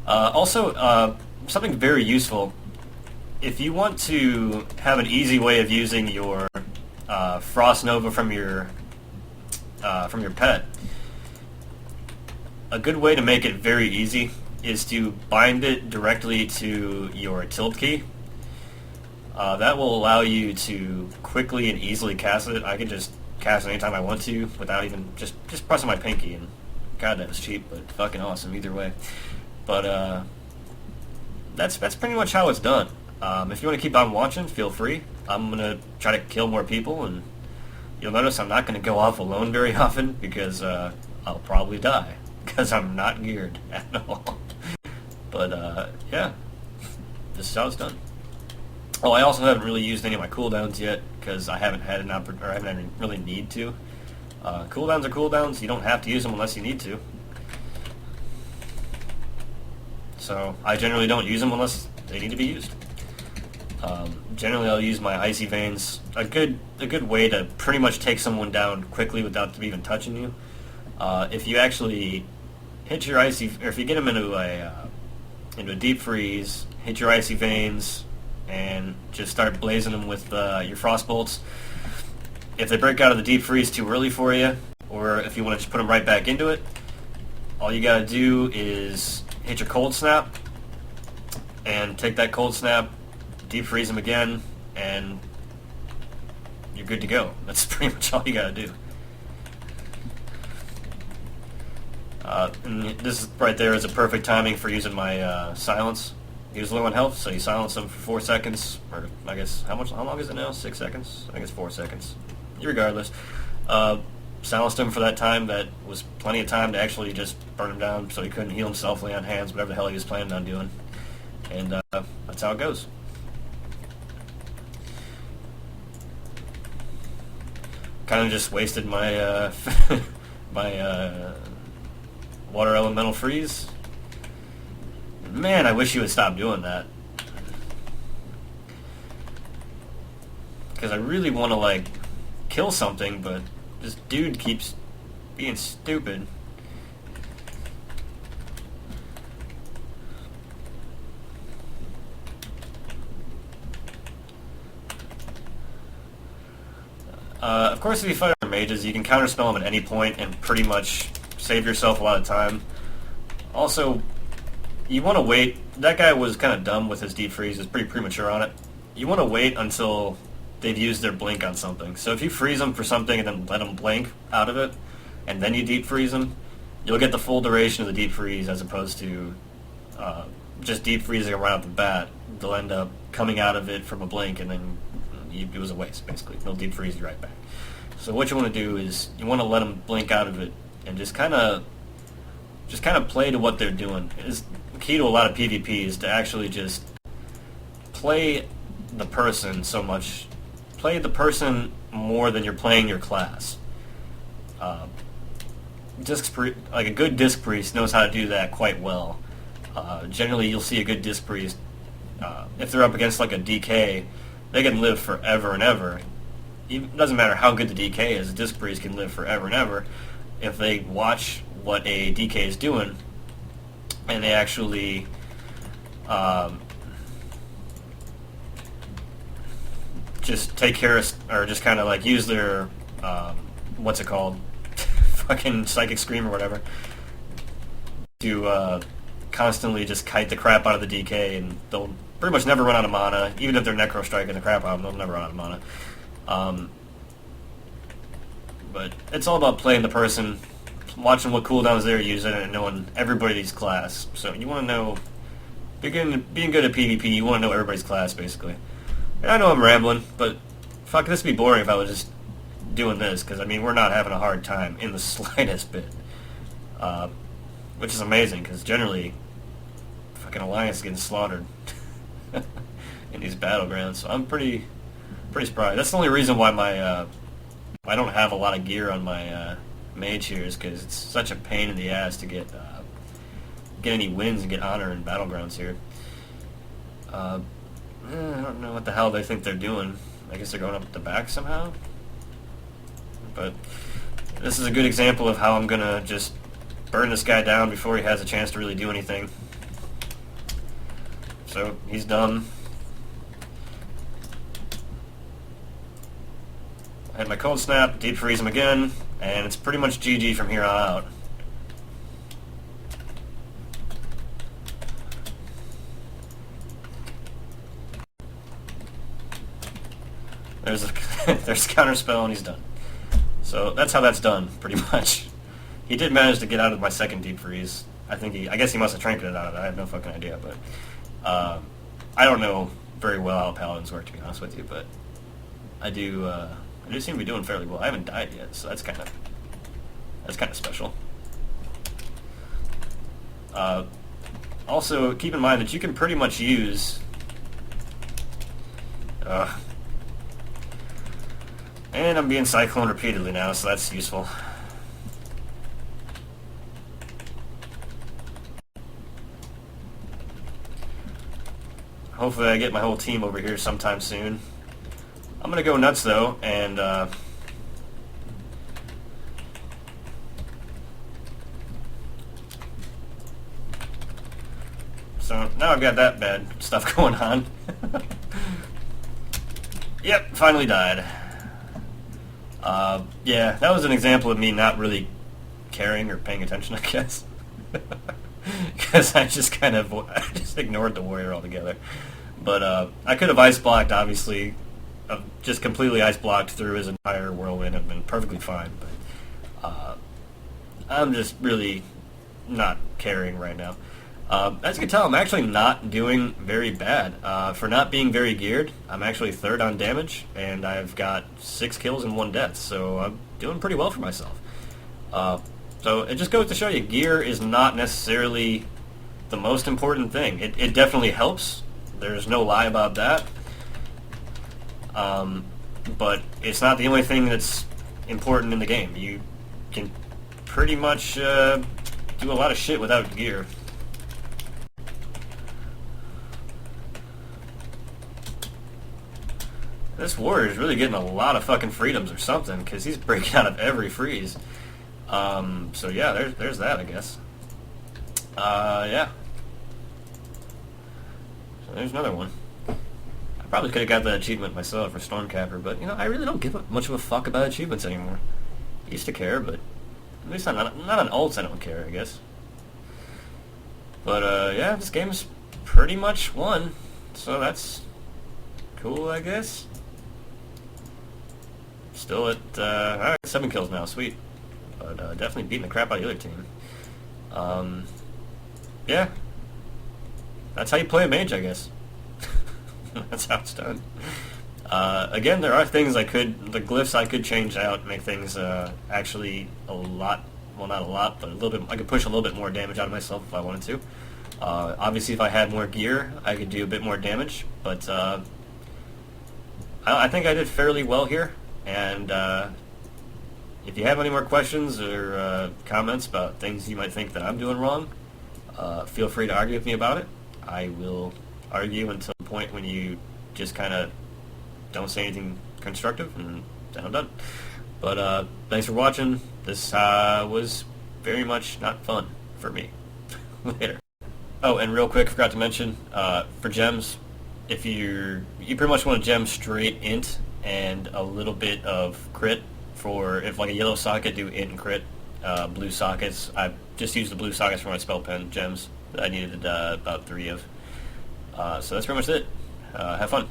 Also, something very useful. If you want to have an easy way of using your Frost Nova from your pet, a good way to make it very easy is to bind it directly to your tilt key. That will allow you to quickly and easily cast it. I can just cast it anytime I want to without even just pressing my pinky, and god, that was cheap, but fucking awesome either way. But that's pretty much how it's done. If you want to keep on watching, feel free. I'm gonna try to kill more people, and you'll notice I'm not gonna go off alone very often because I'll probably die because I'm not geared at all. But yeah, this is how it's done. Oh, I also haven't really used any of my cooldowns yet because I haven't had I haven't really need to. Cooldowns are cooldowns. You don't have to use them unless you need to. So I generally don't use them unless they need to be used. Generally, I'll use my Icy Veins. A good way to pretty much take someone down quickly without them even touching you. If you actually hit your if you get them into a deep freeze, hit your Icy Veins, and just start blazing them with your Frost Bolts. If they break out of the deep freeze too early for you, or if you want to just put them right back into it, all you gotta do is hit your Cold Snap, and take that Cold Snap, deep freeze them again, and you're good to go. That's pretty much all you gotta do. And this right there is a perfect timing for using my silence. He was low on health, so you silence him for 4 seconds, or I guess, how long is it now? 6 seconds? I think it's 4 seconds. Regardless. Silenced him for that time. That was plenty of time to actually just burn him down so he couldn't heal himself, lay on hands, whatever the hell he was planning on doing. And that's how it goes. Kind of just wasted my my water elemental freeze. Man, I wish you would stop doing that. Because I really want to, like, kill something, but this dude keeps being stupid. Of course, if you fight our mages, you can counterspell them at any point and pretty much save yourself a lot of time. Also, you want to wait. That guy was kind of dumb with his deep freeze. He was pretty premature on it. You want to wait until they've used their blink on something. So if you freeze them for something and then let them blink out of it, and then you deep freeze them, you'll get the full duration of the deep freeze as opposed to just deep freezing them right off the bat. They'll end up coming out of it from a blink, and then it was a waste, basically. They'll deep freeze you right back. So what you want to do is you want to let them blink out of it and just kind of play to what they're doing. It's key to a lot of PvP is to actually just play the person so much. Play the person more than you're playing your class. Like a good Disc Priest knows how to do that quite well. Generally, you'll see a good Disc Priest, if they're up against like a DK, they can live forever and ever. It doesn't matter how good the DK is, a Disc Priest can live forever and ever if they watch what a DK is doing and they actually just take care of, or just kind of like use their what's it called, fucking Psychic Scream or whatever, to constantly just kite the crap out of the DK, and they'll pretty much never run out of mana. Even if they're Necro striking the crap out of them, they'll never run out of mana. But it's all about playing the person, watching what cooldowns they're using, and knowing everybody's class. So you want to know, being good at PvP, you want to know everybody's class, basically. And I know I'm rambling, but fuck, this would be boring if I was just doing this, because, I mean, we're not having a hard time in the slightest bit. Which is amazing, because generally, fucking Alliance is getting slaughtered in these Battlegrounds, so I'm pretty surprised. That's the only reason why my I don't have a lot of gear on my Mage here, is because it's such a pain in the ass to get any wins and get honor in Battlegrounds here. I don't know what the hell they think they're doing. I guess they're going up the back somehow. But this is a good example of how I'm going to just burn this guy down before he has a chance to really do anything. so he's done. I hit my cold snap, deep freeze him again, and it's pretty much GG from here on out. There's a there's counterspell and he's done. So that's how that's done, pretty much. He did manage to get out of my second deep freeze. I guess he must have trinketed out of it. I have no fucking idea, but I don't know very well how paladins work, to be honest with you, but I do seem to be doing fairly well. I haven't died yet, so that's kind of special. Also, keep in mind that you can pretty much use and I'm being cycloned repeatedly now, so that's useful. Hopefully I get my whole team over here sometime soon. I'm gonna go nuts though, and so now I've got that bad stuff going on. Yep, finally died. Yeah, that was an example of me not really caring or paying attention, I guess. Because I just ignored the warrior altogether. But I could have ice blocked, obviously. Just completely ice blocked through his entire whirlwind. I've been perfectly fine. But I'm just really not caring right now. As you can tell, I'm actually not doing very bad. For not being very geared, I'm actually third on damage, and I've got 6 kills and 1 death, so I'm doing pretty well for myself. So it just goes to show you, gear is not necessarily the most important thing. It definitely helps. There's no lie about that. But it's not the only thing that's important in the game. You can pretty much do a lot of shit without gear. This warrior is really getting a lot of fucking freedoms or something, because he's breaking out of every freeze. So yeah, there's that, I guess. Yeah. So there's another one. I probably could have got that achievement myself for Stormcapper, but, I really don't give much of a fuck about achievements anymore. I used to care, but at least not on ults I don't care, I guess. But, yeah, this game's pretty much won, so that's cool, I guess. Still at, alright, 7 kills now, sweet. But definitely beating the crap out of the other team. Yeah. That's how you play a mage, I guess. That's how it's done. Again, there are things the glyphs I could change out, make things actually a lot, well not a lot, but a little bit, I could push a little bit more damage out of myself if I wanted to. Obviously if I had more gear, I could do a bit more damage, but I think I did fairly well here, and if you have any more questions or comments about things you might think that I'm doing wrong, feel free to argue with me about it. I will argue until the point when you just kind of don't say anything constructive, and then I'm done. But thanks for watching. This was very much not fun for me. Later. Oh, and real quick, forgot to mention, for gems, if you pretty much want a gem straight int and a little bit of crit. For if like a yellow socket, do int and crit. Blue sockets, I just used the blue sockets for my spell pen gems that I needed about 3 of. So that's pretty much it. Have fun.